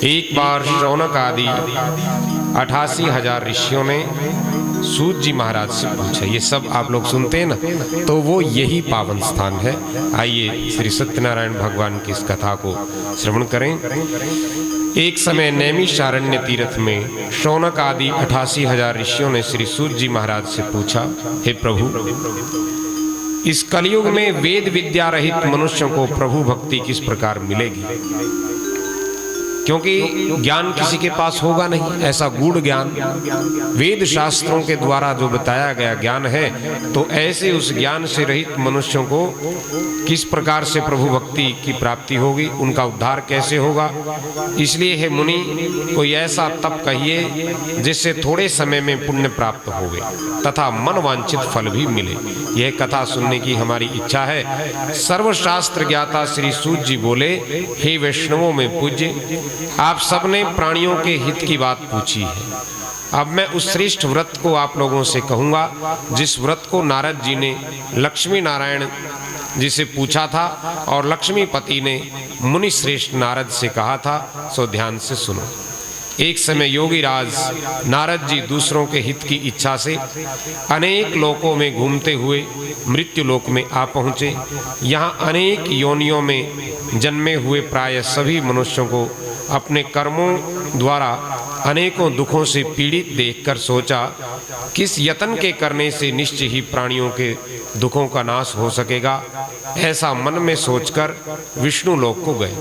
एक बार शौनक आदि 88,000 ऋषियों ने सूत जी महाराज से पूछा। ये सब आप लोग सुनते हैं ना, तो वो यही पावन स्थान है। आइए श्री सत्यनारायण भगवान की इस कथा को श्रवण करें। एक समय नैमिषारण्य तीर्थ में शौनक आदि 88,000 ऋषियों ने श्री सूत जी महाराज से पूछा, हे प्रभु, इस कलयुग में वेद विद्या रहित मनुष्यों को प्रभु भक्ति किस प्रकार मिलेगी? क्योंकि ज्ञान किसी के पास होगा नहीं, ऐसा गूढ़ ज्ञान वेद शास्त्रों के द्वारा जो बताया गया ज्ञान है, तो ऐसे उस ज्ञान से रहित मनुष्यों को किस प्रकार से प्रभु भक्ति की प्राप्ति होगी, उनका उद्धार कैसे होगा? इसलिए हे मुनि, कोई ऐसा तप कहिए जिससे थोड़े समय में पुण्य प्राप्त होवे तथा मनवांछित फल भी मिले। यह कथा सुनने की हमारी इच्छा है। सर्वशास्त्र ज्ञाता श्री सूत जी बोले, हे वैष्णवों में पूज्य, आप सबने प्राणियों के हित की बात पूछी है। अब मैं उस श्रेष्ठ व्रत को आप लोगों से कहूँगा जिस व्रत को नारद जी ने लक्ष्मी नारायण जी से पूछा था और लक्ष्मीपति ने मुनि श्रेष्ठ नारद से कहा था। सो ध्यान से सुनो। एक समय योगी राज नारद जी दूसरों के हित की इच्छा से अनेक लोकों में घूमते हुए मृत्यु लोक में आ पहुँचे। यहाँ अनेक योनियों में जन्मे हुए प्राय सभी मनुष्यों को अपने कर्मों द्वारा अनेकों दुखों से पीड़ित देखकर सोचा, किस यत्न के करने से निश्चय ही प्राणियों के दुखों का नाश हो सकेगा। ऐसा मन में सोचकर विष्णु लोक को गए।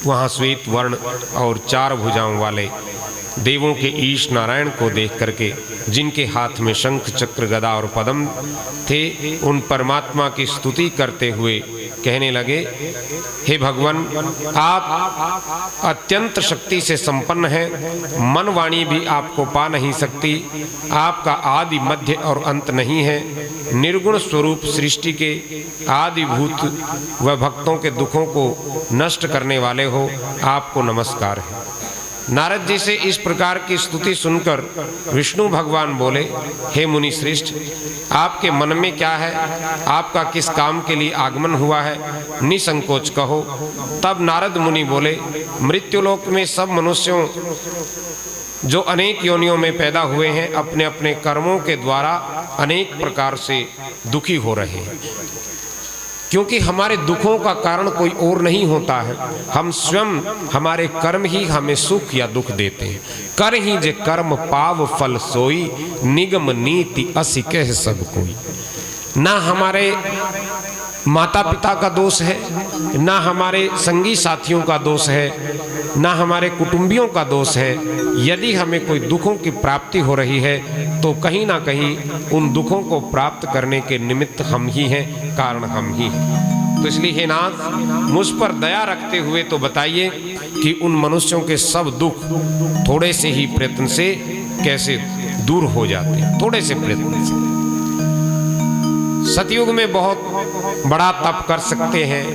वहाँ श्वेत वर्ण और 4 भुजाओं वाले देवों के ईश नारायण को देख करके, जिनके हाथ में शंख चक्र गदा और पद्म थे, उन परमात्मा की स्तुति करते हुए कहने लगे, हे भगवान, आप अत्यंत शक्ति से संपन्न हैं, मन वाणी भी आपको पा नहीं सकती। आपका आदि मध्य और अंत नहीं है। निर्गुण स्वरूप सृष्टि के आदिभूत व भक्तों के दुखों को नष्ट करने वाले हो, आपको नमस्कार है। नारद जी से इस प्रकार की स्तुति सुनकर विष्णु भगवान बोले, हे मुनि श्रेष्ठ, आपके मन में क्या है? आपका किस काम के लिए आगमन हुआ है? निसंकोच कहो। तब नारद मुनि बोले, मृत्युलोक में सब मनुष्यों जो अनेक योनियों में पैदा हुए हैं, अपने अपने कर्मों के द्वारा अनेक प्रकार से दुखी हो रहे हैं। क्योंकि हमारे दुखों का कारण कोई और नहीं होता है, हम स्वयं, हमारे कर्म ही हमें सुख या दुख देते हैं। कर ही जे कर्म पाव फल सोई, निगम नीति असि कह सब कोई। ना हमारे माता पिता का दोष है, ना हमारे संगी साथियों का दोष है, ना हमारे कुटुंबियों का दोष है। यदि हमें कोई दुखों की प्राप्ति हो रही है, तो कहीं ना कहीं उन दुखों को प्राप्त करने के निमित्त हम ही हैं, कारण हम ही हैं। तो इसलिए हे नाथ, मुझ पर दया रखते हुए तो बताइए कि उन मनुष्यों के सब दुख थोड़े से ही प्रयत्न से कैसे दूर हो जाते हैं, थोड़े से प्रयत्न से। सतयुग में बहुत बड़ा तप कर सकते हैं,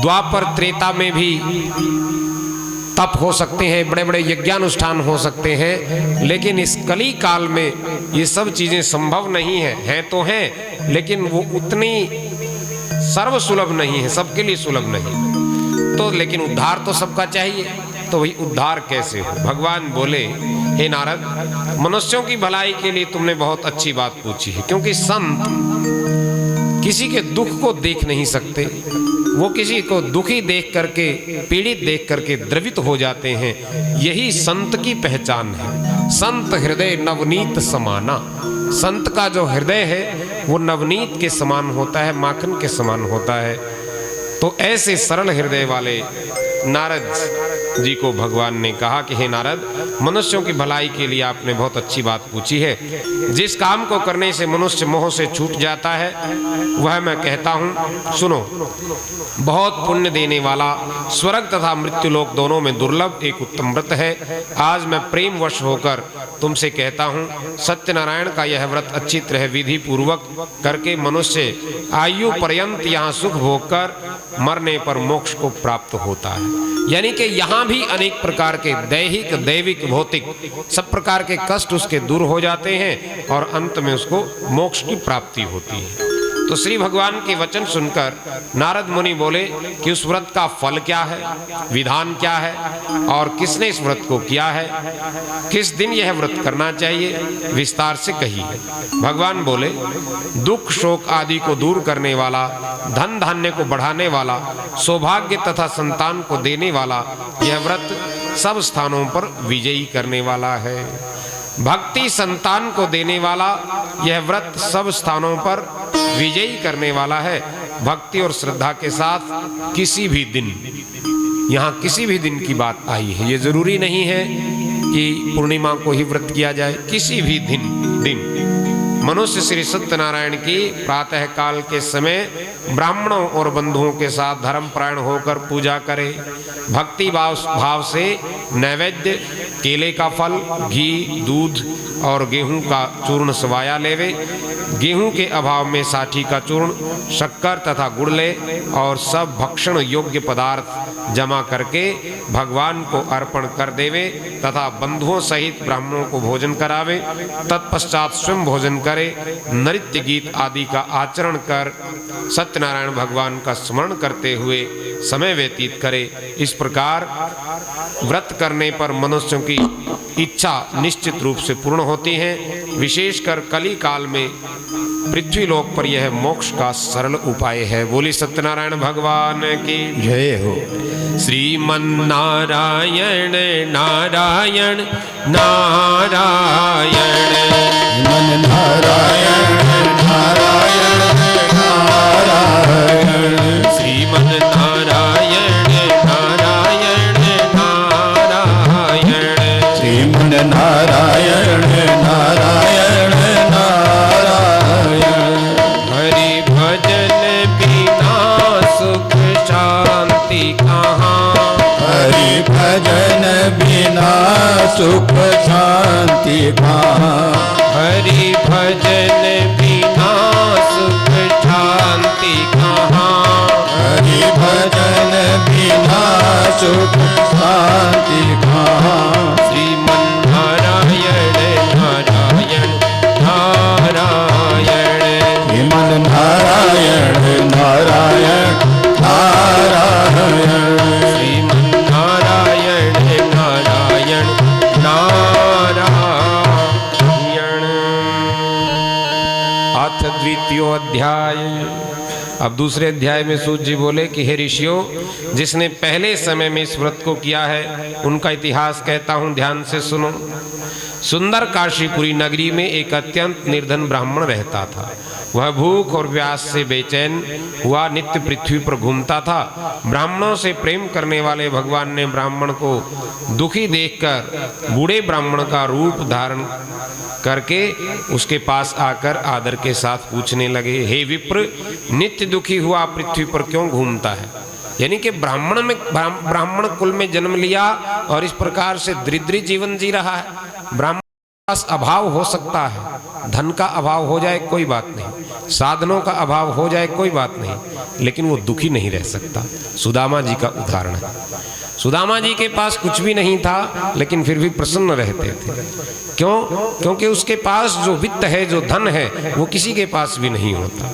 द्वापर त्रेता में भी तप हो सकते हैं, बड़े बड़े यज्ञानुष्ठान हो सकते हैं, लेकिन इस कली काल में ये सब चीजें संभव नहीं है तो हैं, लेकिन वो उतनी सर्व सुलभ नहीं है, सबके लिए सुलभ नहीं। तो लेकिन उद्धार तो सबका चाहिए, तो वही उद्धार कैसे हो? भगवान बोले, हे नारद, मनुष्यों की भलाई के लिए तुमने बहुत अच्छी बात पूछी है। क्योंकि संत किसी के दुख को देख नहीं सकते, वो किसी को दुखी देख करके, पीड़ित देख करके द्रवित हो जाते हैं। यही संत की पहचान है। संत हृदय नवनीत समाना। संत का जो हृदय है वो नवनीत के समान होता है, माखन के समान होता है। तो ऐसे सरल हृदय वाले नारद जी को भगवान ने कहा कि हे नारद, मनुष्यों की भलाई के लिए आपने बहुत अच्छी बात पूछी है। जिस काम को करने से मनुष्य मोह से छूट जाता है, वह मैं कहता हूँ, सुनो। बहुत पुण्य देने वाला, स्वर्ग तथा मृत्युलोक दोनों में दुर्लभ एक उत्तम व्रत है। आज मैं प्रेमवश होकर तुमसे कहता हूँ, सत्यनारायण का यह व्रत अच्छी तरह विधि पूर्वक करके मनुष्य आयु पर्यंत यहाँ सुख भोग कर मरने पर मोक्ष को प्राप्त होता है। यानी कि यहाँ भी अनेक प्रकार के दैहिक, दैविक, भौतिक सब प्रकार के कष्ट उसके दूर हो जाते हैं और अंत में उसको मोक्ष की प्राप्ति होती है। तो श्री भगवान के वचन सुनकर नारद मुनि बोले कि उस व्रत का फल क्या है, विधान क्या है और किसने इस व्रत को किया है, किस दिन यह व्रत करना चाहिए, विस्तार से कहिए। भगवान बोले, दुख शोक आदि को दूर करने वाला, धन धान्य को बढ़ाने वाला, सौभाग्य तथा संतान को देने वाला यह व्रत सब स्थानों पर विजयी करने वाला है। भक्ति संतान को देने वाला यह व्रत सब स्थानों पर विजयी करने वाला है। भक्ति और श्रद्धा के साथ किसी भी दिन, यहाँ किसी भी दिन की बात आई है, ये जरूरी नहीं है कि पूर्णिमा को ही व्रत किया जाए, किसी भी दिन मनुष्य श्री सत्यनारायण की प्रातः काल के समय ब्राह्मणों और बंधुओं के साथ धर्मपरायण होकर पूजा करे, भक्ति भाव से नैवेद्य, केले का फल, घी, दूध और गेहूं का चूर्ण सवाया लेवे, गेहूं के अभाव में साठी का चूर्ण, शक्कर तथा गुड़ ले और सब भक्षण योग्य पदार्थ जमा करके भगवान को अर्पण कर देवे तथा बंधुओं सहित ब्राह्मणों को भोजन करावे। तत्पश्चात स्वयं भोजन करे, नृत्य गीत आदि का आचरण कर सत्यनारायण भगवान का स्मरण करते हुए समय व्यतीत करे। इस प्रकार व्रत करने पर मनुष्यों की इच्छा निश्चित रूप से पूर्ण होती है। विशेषकर कली काल में पृथ्वी लोक पर यह मोक्ष का सरल उपाय है। बोली सत्यनारायण भगवान की जय हो। श्रीमन्नारायण नारायण नारायण, मन नारायण नारायण नारायण, श्रीमन नारायण नारायण नारायण, श्रीमन नारायण नारायण नारायण। हरि भजन बिना सुख शांति कहाँ, हरि भजन बिना सुख शांति कहाँ, हरि भजन बिना सुख शांति कहाँ, हरि भजन बिना सुख शांति कहाँ। श्रीमन्नारायण नारायण नारायण, श्रीमन नारायण नारायण नारायण, श्रीमन्नारायण नारायण नारायण। अथ द्वितीयो अध्याय। अब दूसरे अध्याय में सूत जी बोले कि हे ऋषियों, जिसने पहले समय में इस व्रत को किया है उनका इतिहास कहता हूँ, ध्यान से सुनो। सुंदर काशीपुरी नगरी में एक अत्यंत निर्धन ब्राह्मण रहता था। वह भूख और प्यास से बेचैन हुआ नित्य पृथ्वी पर घूमता था। ब्राह्मणों से प्रेम करने वाले भगवान ने ब्राह्मण को दुखी देखकर बूढ़े ब्राह्मण का रूप धारण करके उसके पास आकर आदर के साथ पूछने लगे, हे विप्र, नित्य दुखी हुआ पृथ्वी पर क्यों घूमता है? यानी कि ब्राह्मण कुल में जन्म लिया और इस प्रकार से दरिद्री जीवन जी रहा है। ब्राह्मण के पास अभाव हो सकता है, धन का अभाव हो जाए कोई बात नहीं, साधनों का अभाव हो जाए कोई बात नहीं, लेकिन वो दुखी नहीं रह सकता। सुदामा जी का उदाहरण है। सुदामा जी के पास कुछ भी नहीं था लेकिन फिर भी प्रसन्न रहते थे। क्यों? क्योंकि उसके पास जो वित्त है, जो धन है, वो किसी के पास भी नहीं होता।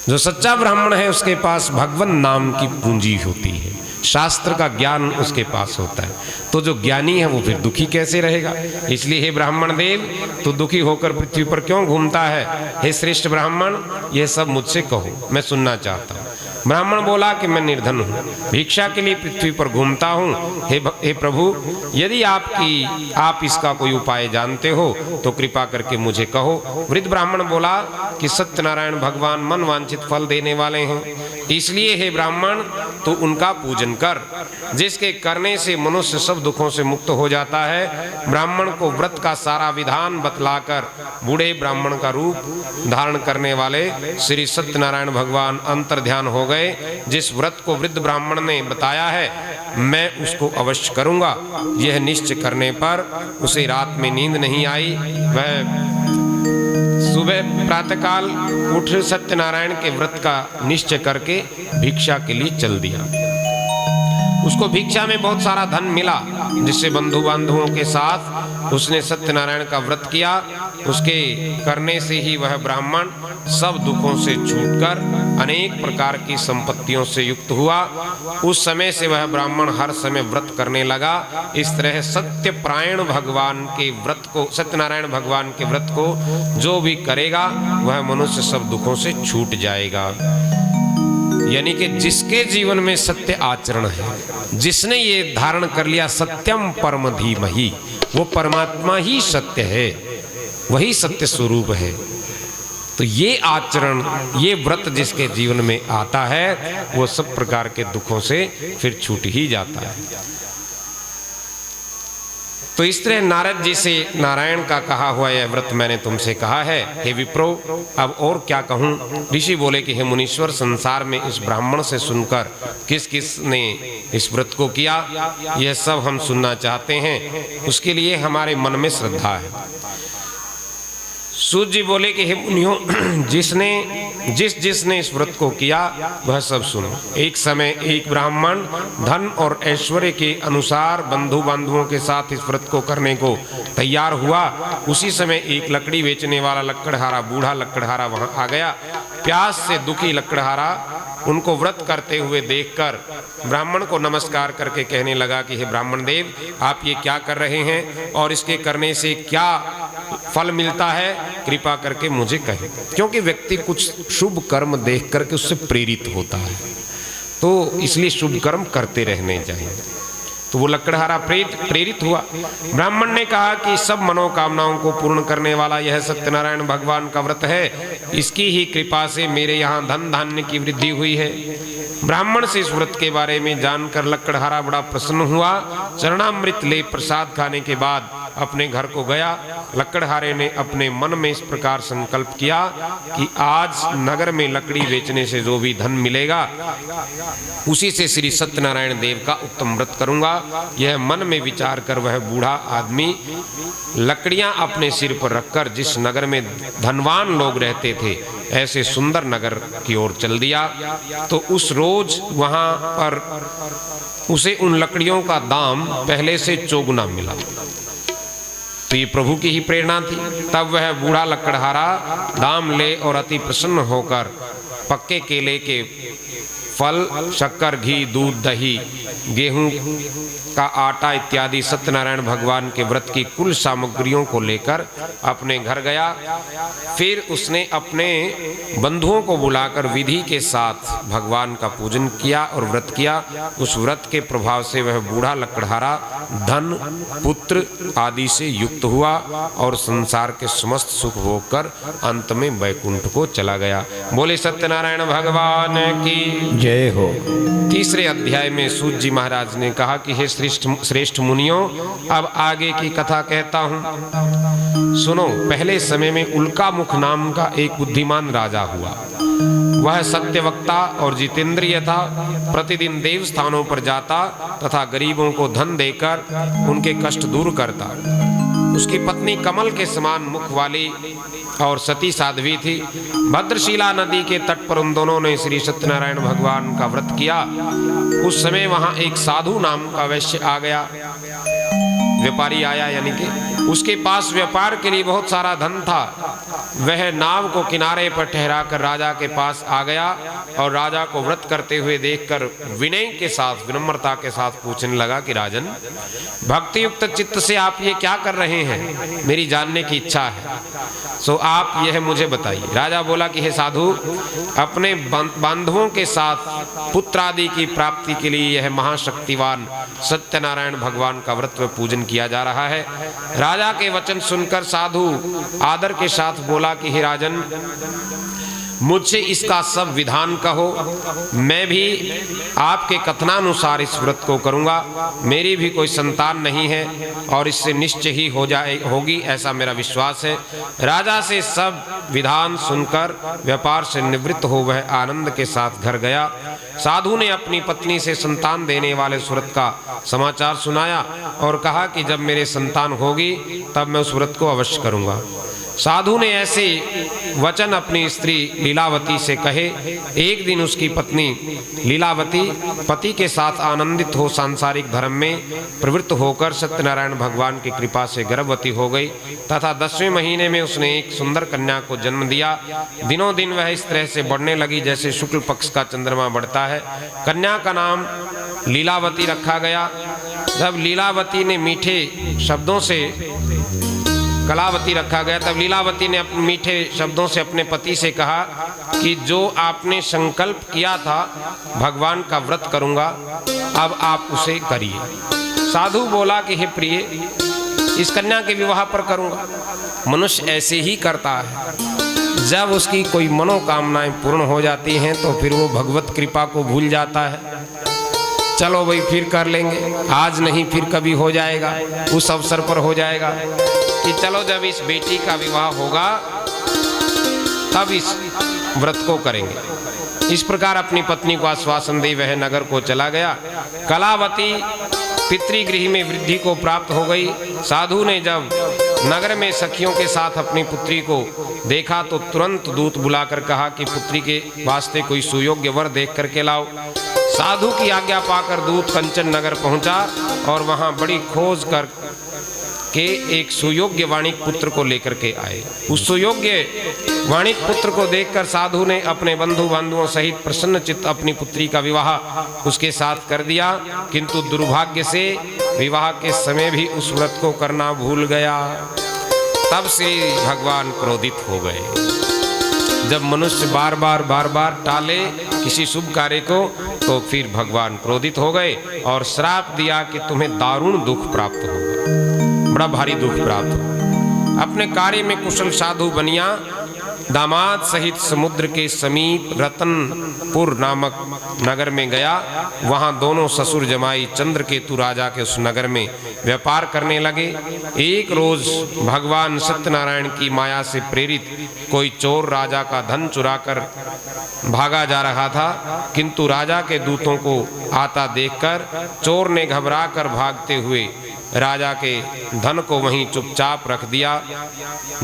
जो सच्चा ब्राह्मण है उसके पास भगवान नाम की पूंजी होती है, शास्त्र का ज्ञान उसके पास होता है। तो जो ज्ञानी है वो फिर दुखी कैसे रहेगा? इसलिए हे ब्राह्मण देव, तो दुखी होकर पृथ्वी पर क्यों घूमता है? हे श्रेष्ठ ब्राह्मण, ये सब मुझसे कहो, मैं सुनना चाहता हूँ। ब्राह्मण बोला कि मैं निर्धन हूँ, भिक्षा के लिए पृथ्वी पर घूमता हूँ। हे प्रभु, यदि आप इसका कोई उपाय जानते हो तो कृपा करके मुझे कहो। वृद्ध ब्राह्मण बोला कि सत्यनारायण भगवान मन वांछित फल देने वाले हैं, इसलिए हे ब्राह्मण तू उनका पूजन कर, जिसके करने से मनुष्य सब दुखों से मुक्त हो जाता है। ब्राह्मण को व्रत का सारा विधान बतलाकर बूढ़े ब्राह्मण का रूप धारण करने वाले श्री सत्यनारायण भगवान अंतर्ध्यान हो गए। जिस व्रत को वृद्ध ब्राह्मण ने बताया है मैं उसको अवश्य करूंगा। यह निश्चय करने पर उसे रात में नींद नहीं आई। वह सुबह प्रातःकाल उठ सत्यनारायण के व्रत का निश्चय करके भिक्षा के लिए चल दिया। उसको भिक्षा में बहुत सारा धन मिला, जिससे बंधु बांधवों के साथ उसने सत्यनारायण का व्रत किया। उसके करने से ही वह ब्राह्मण सब दुखों से छूटकर अनेक प्रकार की संपत्तियों से युक्त हुआ। उस समय से वह ब्राह्मण हर समय व्रत करने लगा। इस तरह सत्यपरायण भगवान के व्रत को, सत्यनारायण भगवान के व्रत को जो भी करेगा वह मनुष्य सब दुखों से छूट जाएगा। यानी कि जिसके जीवन में सत्य आचरण है, जिसने ये धारण कर लिया सत्यम परम धीमहि, वो परमात्मा ही सत्य है, वही सत्य स्वरूप है। तो ये आचरण, ये व्रत जिसके जीवन में आता है वो सब प्रकार के दुखों से फिर छूट ही जाता है। तो इस तरह नारद जी से नारायण का कहा हुआ यह व्रत मैंने तुमसे कहा है। हे विप्रो, अब और क्या कहूँ। ऋषि बोले कि हे मुनीश्वर, संसार में इस ब्राह्मण से सुनकर किस किस ने इस व्रत को किया, यह सब हम सुनना चाहते हैं। उसके लिए हमारे मन में श्रद्धा है। सूत जी बोले कि हे मुनियों, जिसने इस व्रत को किया वह सब सुनो। एक समय एक ब्राह्मण धन और ऐश्वर्य के अनुसार बंधु बांधवों के साथ इस व्रत को करने को तैयार हुआ। उसी समय एक लकड़ी बेचने वाला लकड़हारा, बूढ़ा लकड़हारा वहां आ गया। प्यास से दुखी लकड़हारा उनको व्रत करते हुए देखकर ब्राह्मण को नमस्कार करके कहने लगा कि हे ब्राह्मण देव, आप ये क्या कर रहे हैं और इसके करने से क्या फल मिलता है, कृपा करके मुझे कहें। क्योंकि व्यक्ति कुछ शुभ कर्म देख करके उससे प्रेरित होता है, तो इसलिए शुभ कर्म करते रहने चाहिए। तो वो लकड़हारा प्रेरित हुआ। ब्राह्मण ने कहा कि सब मनोकामनाओं को पूर्ण करने वाला यह सत्यनारायण भगवान का व्रत है, इसकी ही कृपा से मेरे यहाँ धन धान्य की वृद्धि हुई है। ब्राह्मण से इस व्रत के बारे में जानकर लकड़हारा बड़ा प्रसन्न हुआ। चरणामृत ले प्रसाद खाने के बाद अपने घर को गया। लकड़हारे ने अपने मन में इस प्रकार संकल्प किया कि आज नगर में लकड़ी बेचने से जो भी धन मिलेगा उसी से श्री सत्यनारायण देव का उत्तम व्रत करूंगा। यह मन में विचार कर वह बूढ़ा आदमी लकड़ियां अपने सिर पर रखकर जिस नगर में धनवान लोग रहते थे ऐसे सुंदर नगर की ओर चल दिया। तो उस रोज वहां पर उसे उन लकड़ियों का दाम पहले से चौगुना मिला। तो ये प्रभु की ही प्रेरणा थी। तब वह बूढ़ा लकड़हारा दाम ले और अति प्रसन्न होकर पक्के केले के फल, शक्कर, घी, दूध, दही, गेहूं का आटा इत्यादि सत्यनारायण भगवान के व्रत की कुल सामग्रियों को लेकर अपने घर गया। फिर उसने अपने बंधुओं को बुलाकर विधि के साथ भगवान का पूजन किया और व्रत किया। उस व्रत के प्रभाव से वह बूढ़ा लकड़हारा धन, पुत्र आदि से युक्त हुआ और संसार के समस्त सुख भोग कर अंत में वैकुंठ को चला गया। बोले सत्यनारायण भगवान की जय हो। तीसरे अध्याय में सूत जी महाराज ने कहा कि हे श्रेष्ठ मुनियों, अब आगे की कथा कहता हूँ, सुनो। पहले समय में उल्कामुख नाम का एक बुद्धिमान राजा हुआ। वह सत्यवक्ता और जितेंद्रिय था। प्रतिदिन देव स्थानों पर जाता तथा गरीबों को धन देकर उनके कष्ट दूर करता। उसकी पत्नी कमल के समान मुख वाली और सती साध्वी थी। भद्रशिला नदी के तट पर उन दोनों ने श्री सत्यनारायण भगवान का व्रत किया। उस समय वहां एक साधु नाम का वैश्य आ गया, व्यापारी आया, यानी कि उसके पास व्यापार के लिए बहुत सारा धन था। वह नाव को किनारे पर ठहराकर राजा के पास आ गया और राजा को व्रत करते हुए देखकर विनय के साथ, विनम्रता के साथ पूछने लगा कि राजन, भक्ति युक्त चित्त से आप ये क्या कर रहे हैं, मेरी जानने की इच्छा है, सो आप यह मुझे बताइए। राजा बोला कि हे साधु, अपने बांधवों के साथ पुत्र आदि की प्राप्ति के लिए यह महाशक्तिवान सत्यनारायण भगवान का व्रत व पूजन किया जा रहा है। राजा के वचन सुनकर साधु आदर के साथ बोला कि हे राजन, मुझसे इसका सब विधान कहो, मैं भी आपके कथनानुसार इस व्रत को करूंगा। मेरी भी कोई संतान नहीं है और इससे निश्चय ही होगी, ऐसा मेरा विश्वास है। राजा से सब विधान सुनकर व्यापार से निवृत्त हो वह आनंद के साथ घर गया। साधु ने अपनी पत्नी से संतान देने वाले व्रत का समाचार सुनाया और कहा कि जब मेरे संतान होगी तब मैं उस व्रत को अवश्य करूंगा। साधु ने ऐसे वचन अपनी स्त्री लीलावती से कहे। एक दिन उसकी पत्नी लीलावती पति के साथ आनंदित हो सांसारिक धर्म में प्रवृत्त होकर सत्यनारायण भगवान की कृपा से गर्भवती हो गई तथा 10वें महीने में उसने एक सुंदर कन्या को जन्म दिया। दिनों दिन वह इस तरह से बढ़ने लगी जैसे शुक्ल पक्ष का चंद्रमा बढ़ता है। कन्या का नाम लीलावती रखा गया। जब लीलावती ने मीठे शब्दों से कलावती रखा गया तब लीलावती ने अपने मीठे शब्दों से अपने पति से कहा कि जो आपने संकल्प किया था भगवान का व्रत करूंगा, अब आप उसे करिए। साधु बोला कि हे प्रिय, इस कन्या के विवाह पर करूंगा। मनुष्य ऐसे ही करता है, जब उसकी कोई मनोकामनाएं पूर्ण हो जाती हैं तो फिर वो भगवत कृपा को भूल जाता है। चलो भाई फिर कर लेंगे, आज नहीं फिर कभी हो जाएगा, उस अवसर पर हो जाएगा कि चलो जब इस बेटी का विवाह होगा तब इस व्रत को करेंगे। इस प्रकार अपनी पत्नी को आश्वासन दे वह नगर को चला गया। कलावती पितृगृह में वृद्धि को प्राप्त हो गई। साधु ने जब नगर में सखियों के साथ अपनी पुत्री को देखा तो तुरंत दूत बुलाकर कहा कि पुत्री के वास्ते कोई सुयोग्य वर देख करके लाओ। साधु की आज्ञा पाकर दूत कंचन नगर पहुंचा और वहां बड़ी खोज कर के एक सुयोग्य वाणिक पुत्र को लेकर के आए। उस सुयोग्य वाणिक पुत्र को देखकर साधु ने अपने बंधु बांधवों सहित प्रसन्न चित्त अपनी पुत्री का विवाह उसके साथ कर दिया, किंतु दुर्भाग्य से विवाह के समय भी उस व्रत को करना भूल गया। तब से भगवान क्रोधित हो गए। जब मनुष्य बार बार टाले किसी शुभ कार्य को तो फिर भगवान क्रोधित हो गए और श्राप दिया कि तुम्हें दारुण दुख प्राप्त होगा, बड़ा भारी दुख प्राप्त हो। अपने कार्य में कुशल साधु बनिया दामाद सहित समुद्र के समीप रतनपुर नामक नगर में गया। वहां दोनों ससुर जमाई चंद्रकेतु राजा के उस नगर में व्यापार करने लगे। एक रोज भगवान सत्यनारायण की माया से प्रेरित कोई चोर राजा का धन चुराकर भागा जा रहा था, किंतु राजा के दूतों को आता देखकर चोर ने घबराकर भागते हुए राजा के धन को वहीं चुपचाप रख दिया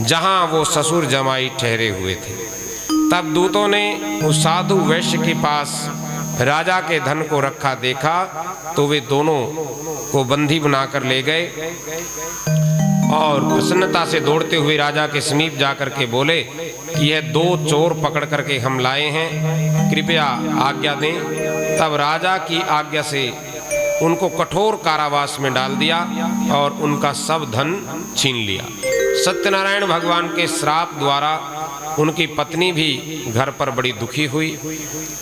जहां वो ससुर जमाई ठहरे हुए थे। तब दूतों ने उस साधु वैश्य के पास राजा के धन को रखा देखा तो वे दोनों को बंदी बनाकर ले गए और प्रसन्नता से दौड़ते हुए राजा के समीप जाकर के बोले कि यह दो चोर पकड़ करके हम लाए हैं, कृपया आज्ञा दें। तब राजा की आज्ञा से उनको कठोर कारावास में डाल दिया और उनका सब धन छीन लिया। सत्यनारायण भगवान के श्राप द्वारा उनकी पत्नी भी घर पर बड़ी दुखी हुई।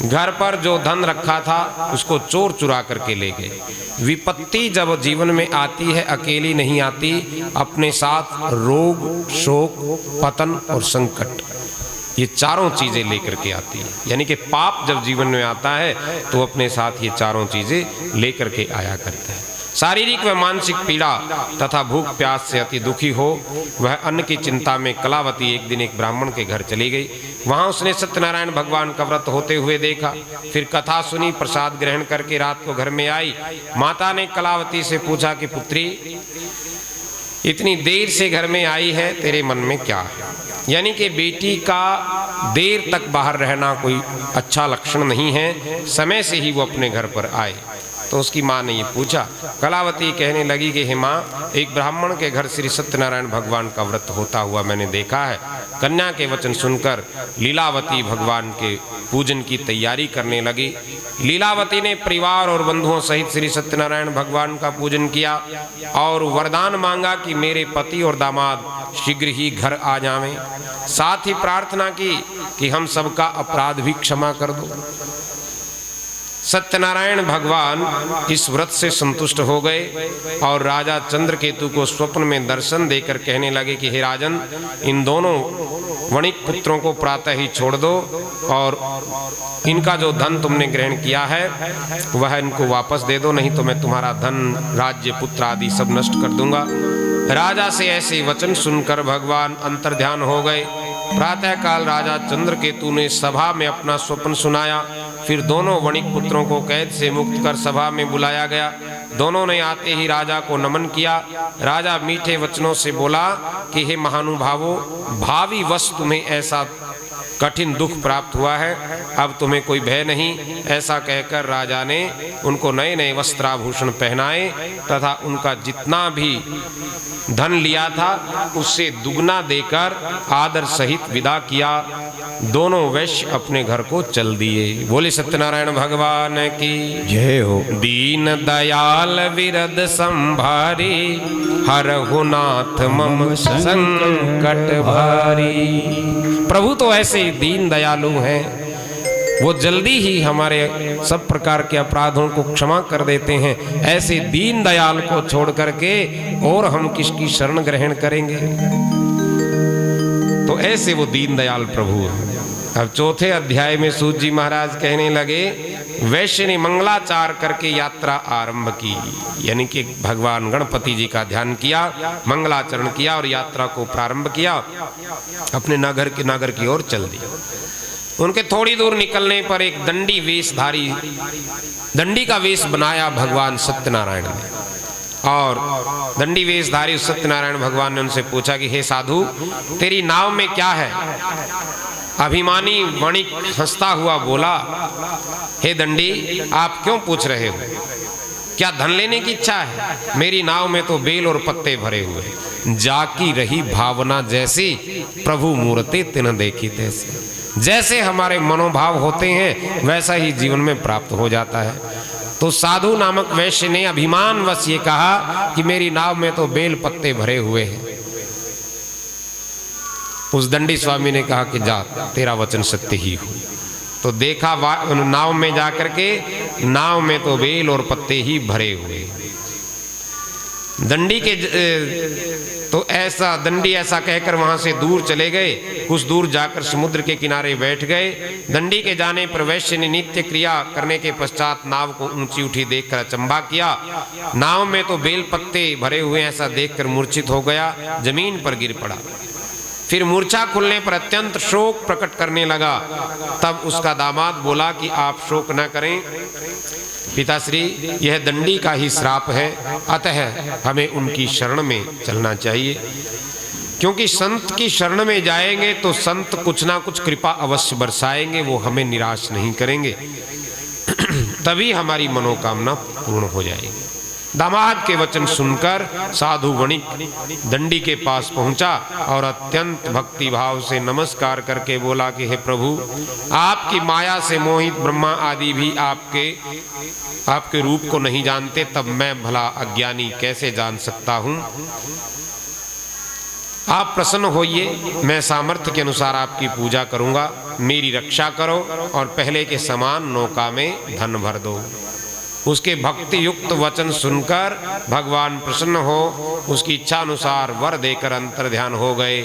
घर पर जो धन रखा था उसको चोर चुरा करके ले गए। विपत्ति जब जीवन में आती है अकेली नहीं आती, अपने साथ रोग, शोक, पतन और संकट, ये चारों चीजें लेकर के आती है। यानी कि पाप जब जीवन में आता है तो अपने साथ ये चारों चीजें लेकर के आया करता है। शारीरिक व मानसिक पीड़ा तथा भूख प्यास से अति दुखी हो वह अन्न की चिंता में कलावती एक दिन एक ब्राह्मण के घर चली गई। वहां उसने सत्यनारायण भगवान का व्रत होते हुए देखा। फिर कथा सुनी, प्रसाद ग्रहण करके रात को घर में आई। माता ने कलावती से पूछा कि पुत्री, इतनी देर से घर में आई है, तेरे मन में क्या है? यानी कि बेटी का देर तक बाहर रहना कोई अच्छा लक्षण नहीं है, समय से ही वो अपने घर पर आए। तो उसकी माँ ने ये पूछा। कलावती कहने लगी कि हे माँ, एक ब्राह्मण के घर श्री सत्यनारायण भगवान का व्रत होता हुआ मैंने देखा है। कन्या के वचन सुनकर लीलावती भगवान के पूजन की तैयारी करने लगी। लीलावती ने परिवार और बंधुओं सहित श्री सत्यनारायण भगवान का पूजन किया और वरदान मांगा कि मेरे पति और दामाद शीघ्र ही घर आ जावें। साथ ही प्रार्थना की कि हम सबका अपराध भी क्षमा कर दो। सत्यनारायण भगवान इस व्रत से संतुष्ट हो गए और राजा चंद्रकेतु को स्वप्न में दर्शन देकर कहने लगे कि हे राजन, इन दोनों वणिक पुत्रों को प्रातः ही छोड़ दो और इनका जो धन तुमने ग्रहण किया है वह इनको वापस दे दो, नहीं तो मैं तुम्हारा धन, राज्य, पुत्र आदि सब नष्ट कर दूंगा। राजा से ऐसे वचन सुनकर भगवान अंतर्ध्यान हो गए। प्रातःकाल राजा चंद्रकेतु ने सभा में अपना स्वप्न सुनाया फिर दोनों वणिक पुत्रों को कैद से मुक्त कर सभा में बुलाया गया। दोनों ने आते ही राजा को नमन किया। राजा मीठे वचनों से बोला कि हे महानुभावों, भावी वस्तु में ऐसा कठिन दुख प्राप्त हुआ है, अब तुम्हें कोई भय नहीं। ऐसा कहकर राजा ने उनको नए नए वस्त्राभूषण पहनाए तथा उनका जितना भी धन लिया था उससे दुगना देकर आदर सहित विदा किया। दोनों वैश्य अपने घर को चल दिए। बोले सत्यनारायण भगवान की जय हो। दीन दयाल विरद संभारी, हरहु नाथ मम संकट भारी। प्रभु तो ऐसे दीन दयालु हैं, वो जल्दी ही हमारे सब प्रकार के अपराधों को क्षमा कर देते हैं। ऐसे दीन दयाल को छोड़ करके और हम किसकी शरण ग्रहण करेंगे? तो ऐसे वो दीन दयाल प्रभु हैं। अब चौथे अध्याय में सूत जी महाराज कहने लगे, वैश्य ने मंगलाचार करके यात्रा आरंभ की, यानी कि भगवान गणपति जी का ध्यान किया, मंगलाचरण किया और यात्रा को प्रारंभ किया। अपने नगर की ओर चल दिया। उनके थोड़ी दूर निकलने पर एक दंडी वेशधारी, दंडी का वेश बनाया भगवान सत्यनारायण ने। और दंडी वेशधारी सत्यनारायण भगवान ने उनसे पूछा कि हे साधु, तेरी नाव में क्या है? अभिमानी वणिक हंसता हुआ बोला, हे दंडी, आप क्यों पूछ रहे हो? क्या धन लेने की इच्छा है? मेरी नाव में तो बेल और पत्ते भरे हुए। जाकी रही भावना जैसी, प्रभु मूर्ति तिन्ह देखी तैसी। जैसे हमारे मनोभाव होते हैं वैसा ही जीवन में प्राप्त हो जाता है। तो साधु नामक वैश्य ने अभिमानवश ये कहा कि मेरी नाव में तो बेल पत्ते भरे हुए हैं। उस दंडी स्वामी ने कहा कि जा, तेरा वचन सत्य ही हो। तो देखा नाव में जाकर के, नाव में तो बेल और पत्ते ही भरे हुए। दंडी के तो ऐसा दंडी ऐसा कहकर वहां से दूर चले गए। कुछ दूर जाकर समुद्र के किनारे बैठ गए। दंडी के जाने पर वैश्य ने नित्य क्रिया करने के पश्चात नाव को ऊंची उठी देखकर अचंभा किया। नाव में तो बेल पत्ते भरे हुए ऐसा देखकर मूर्छित हो गया, जमीन पर गिर पड़ा। फिर मूर्छा खुलने पर अत्यंत शोक प्रकट करने लगा। तब उसका दामाद बोला कि आप शोक न करें पिताश्री, यह दंडी का ही श्राप है, अतः हमें उनकी शरण में चलना चाहिए। क्योंकि संत की शरण में जाएंगे तो संत कुछ ना कुछ कृपा अवश्य बरसाएंगे, वो हमें निराश नहीं करेंगे। तभी हमारी मनोकामना पूर्ण हो जाएगी। दामाद के वचन सुनकर साधु वणिक दंडी के पास पहुंचा और अत्यंत भक्ति भाव से नमस्कार करके बोला कि हे प्रभु, आपकी माया से मोहित ब्रह्मा आदि भी आपके रूप को नहीं जानते, तब मैं भला अज्ञानी कैसे जान सकता हूं? आप प्रसन्न होइए, मैं सामर्थ्य के अनुसार आपकी पूजा करूंगा। मेरी रक्षा करो और पहले के समान नौका में धन भर दो। उसके भक्ति युक्त वचन सुनकर भगवान प्रसन्न हो उसकी इच्छा अनुसार वर देकर अंतर ध्यान हो गए।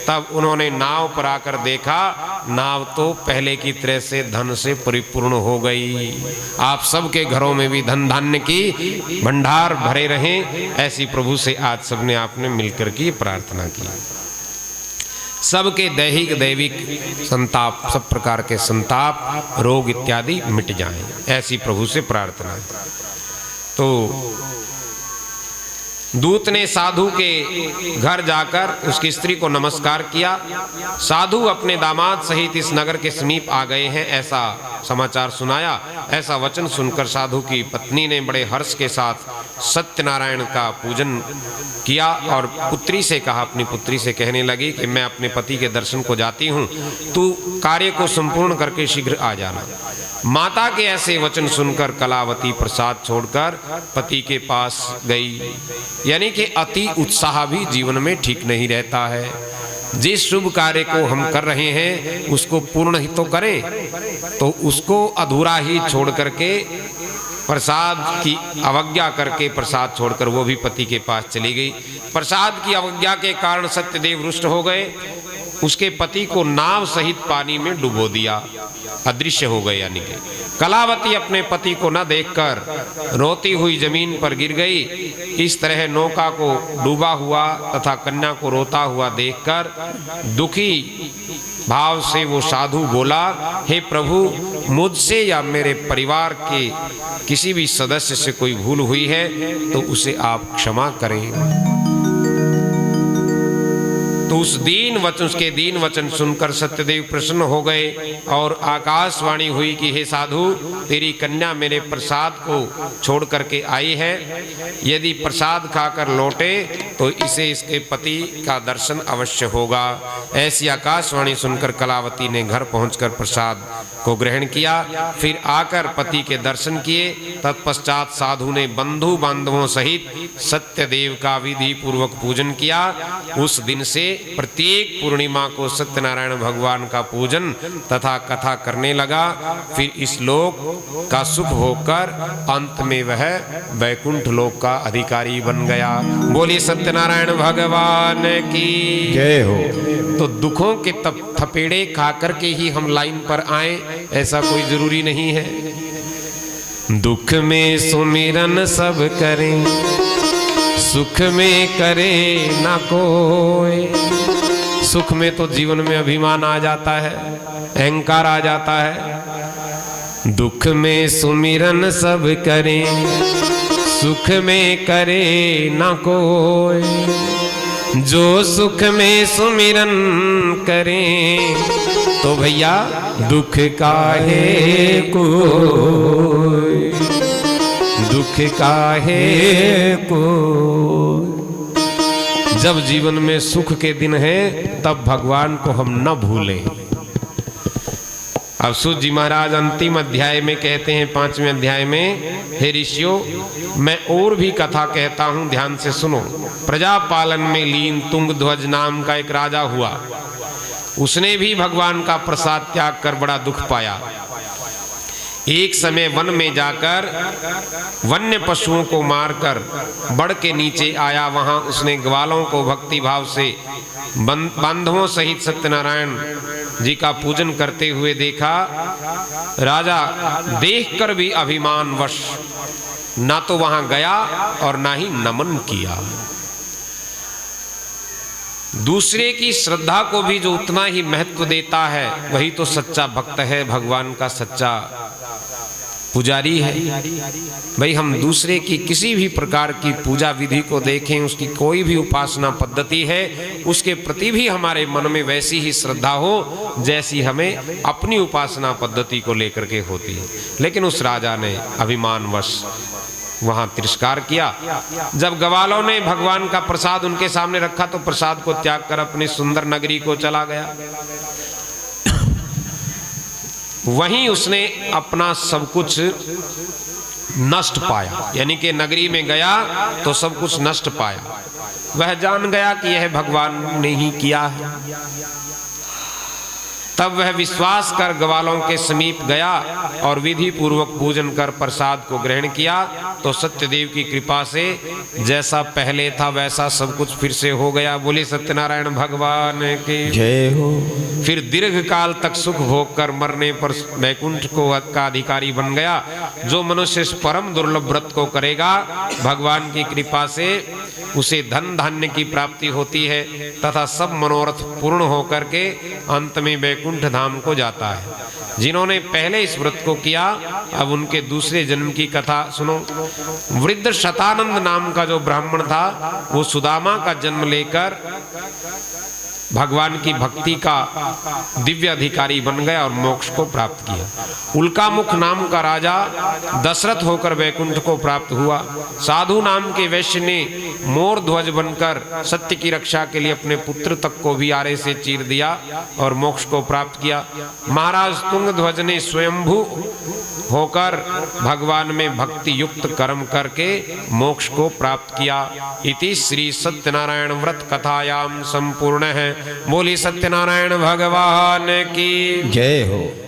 तब उन्होंने नाव पर आकर देखा, नाव तो पहले की तरह से धन से परिपूर्ण हो गई। आप सबके घरों में भी धन धान्य की भंडार भरे रहें, ऐसी प्रभु से आज सबने आपने मिलकर की प्रार्थना की। सबके दैहिक दैविक संताप, सब प्रकार के संताप रोग इत्यादि मिट जाएं, ऐसी प्रभु से प्रार्थना है। तो दूत ने साधु के घर जाकर उसकी स्त्री को नमस्कार किया। साधु अपने दामाद सहित इस नगर के समीप आ गए हैं, ऐसा समाचार सुनाया। ऐसा वचन सुनकर साधु की पत्नी ने बड़े हर्ष के साथ सत्यनारायण का पूजन किया और पुत्री से कहा, अपनी पुत्री से कहने लगी कि मैं अपने पति के दर्शन को जाती हूँ, तू कार्य को संपूर्ण करके शीघ्र आ जाना। माता के ऐसे वचन सुनकर कलावती प्रसाद छोड़कर पति के पास गई। यानी कि अति उत्साह भी जीवन में ठीक नहीं रहता है। जिस शुभ कार्य को हम कर रहे हैं उसको पूर्ण ही तो करें, तो उसको अधूरा ही छोड़ करके प्रसाद की अवज्ञा करके प्रसाद छोड़कर वो भी पति के पास चली गई। प्रसाद की अवज्ञा के कारण सत्यदेव रुष्ट हो गए। उसके पति को नाव सहित पानी में डुबो दिया, अदृश्य हो गए। यानी कि कलावती अपने पति को न देखकर रोती हुई जमीन पर गिर गई। इस तरह नौका को डूबा हुआ तथा कन्या को रोता हुआ देखकर दुखी भाव से वो साधु बोला, हे प्रभु, मुझसे या मेरे परिवार के किसी भी सदस्य से कोई भूल हुई है तो उसे आप क्षमा करें। तो उसके दीन वचन सुनकर सत्यदेव प्रसन्न हो गए और आकाशवाणी हुई कि हे साधु, तेरी कन्या मेरे प्रसाद को छोड़ करके आई है, यदि प्रसाद खाकर लौटे तो इसे इसके पति का दर्शन अवश्य होगा। ऐसी आकाशवाणी सुनकर कलावती ने घर पहुंचकर प्रसाद को ग्रहण किया, फिर आकर पति के दर्शन किए। तत्पश्चात साधु ने बंधु बांधवों सहित सत्यदेव का विधि पूर्वक पूजन किया। उस दिन से प्रत्येक पूर्णिमा को सत्यनारायण भगवान का पूजन तथा कथा करने लगा। फिर इस लोक का सुख होकर अंत में वह वैकुंठ लोक का अधिकारी बन गया। बोली सत्यनारायण भगवान की जय हो। तो दुखों के थपेड़े खा करके ही हम लाइन पर आए, ऐसा कोई जरूरी नहीं है। दुख में सुमिरन सब करें, सुख में करे ना कोई। सुख में तो जीवन में अभिमान आ जाता है, अहंकार आ जाता है। दुख में सुमिरन सब करें, सुख में करे ना कोई। जो सुख में सुमिरन करें तो भैया दुख काहे कोई, दुख काहे कोई। जब जीवन में सुख के दिन है तब भगवान को हम न भूलें। अब सूत जी महाराज अंतिम अध्याय में कहते हैं, 5वें अध्याय में, हे ऋषियों, मैं और भी कथा कहता हूं, ध्यान से सुनो। प्रजा पालन में लीन तुंगध्वज नाम का एक राजा हुआ। उसने भी भगवान का प्रसाद त्याग कर बड़ा दुख पाया। एक समय वन में जाकर वन्य पशुओं को मारकर बड़ के नीचे आया। वहां उसने ग्वालों को भक्ति भाव से बांधवों सहित सत्यनारायण जी का पूजन करते हुए देखा। राजा देखकर भी अभिमानवश ना तो वहां गया और ना ही नमन किया। दूसरे की श्रद्धा को भी जो उतना ही महत्व देता है वही तो सच्चा भक्त है, भगवान का सच्चा पुजारी है। भाई हम दूसरे की किसी भी प्रकार की पूजा विधि को देखें, उसकी कोई भी उपासना पद्धति है, उसके प्रति भी हमारे मन में वैसी ही श्रद्धा हो जैसी हमें अपनी उपासना पद्धति को लेकर के होती है। लेकिन उस राजा ने अभिमानवश वहां तिरस्कार किया। जब ग्वालों ने भगवान का प्रसाद उनके सामने रखा तो प्रसाद को त्याग कर अपनी सुंदर नगरी को चला गया। वहीं उसने अपना सब कुछ नष्ट पाया, यानी कि नगरी में गया तो सब कुछ नष्ट पाया। वह जान गया कि यह भगवान ने ही किया है। तब वह विश्वास कर ग्वालों के समीप गया और विधि पूर्वक पूजन कर प्रसाद को ग्रहण किया। तो सत्यदेव की कृपा से जैसा पहले था वैसा सब कुछ फिर से हो गया। बोले सत्यनारायण भगवान की जय हो। फिर दीर्घ काल तक सुख भोग कर मरने पर वैकुंठ को का अधिकारी बन गया। जो मनुष्य इस परम दुर्लभ व्रत को करेगा, भगवान की कृपा से उसे धन धान्य की प्राप्ति होती है तथा सब मनोरथ पूर्ण होकर के अंत में वैकुंठ धाम को जाता है। जिन्होंने पहले इस व्रत को किया, अब उनके दूसरे जन्म की कथा सुनो। वृद्ध शतानंद नाम का जो ब्राह्मण था, वो सुदामा का जन्म लेकर भगवान की भक्ति का दिव्य अधिकारी बन गया और मोक्ष को प्राप्त किया। उल्कामुख नाम का राजा दशरथ होकर वैकुंठ को प्राप्त हुआ। साधु नाम के वैश्य ने मोर ध्वज बनकर सत्य की रक्षा के लिए अपने पुत्र तक को भी आरे से चीर दिया और मोक्ष को प्राप्त किया। महाराज तुंगध्वज ने स्वयंभू होकर भगवान में भक्ति युक्त कर्म करके मोक्ष को प्राप्त किया। इति श्री सत्यनारायण व्रत कथायाम संपूर्ण है। बोली सत्यनारायण भगवान की जय हो।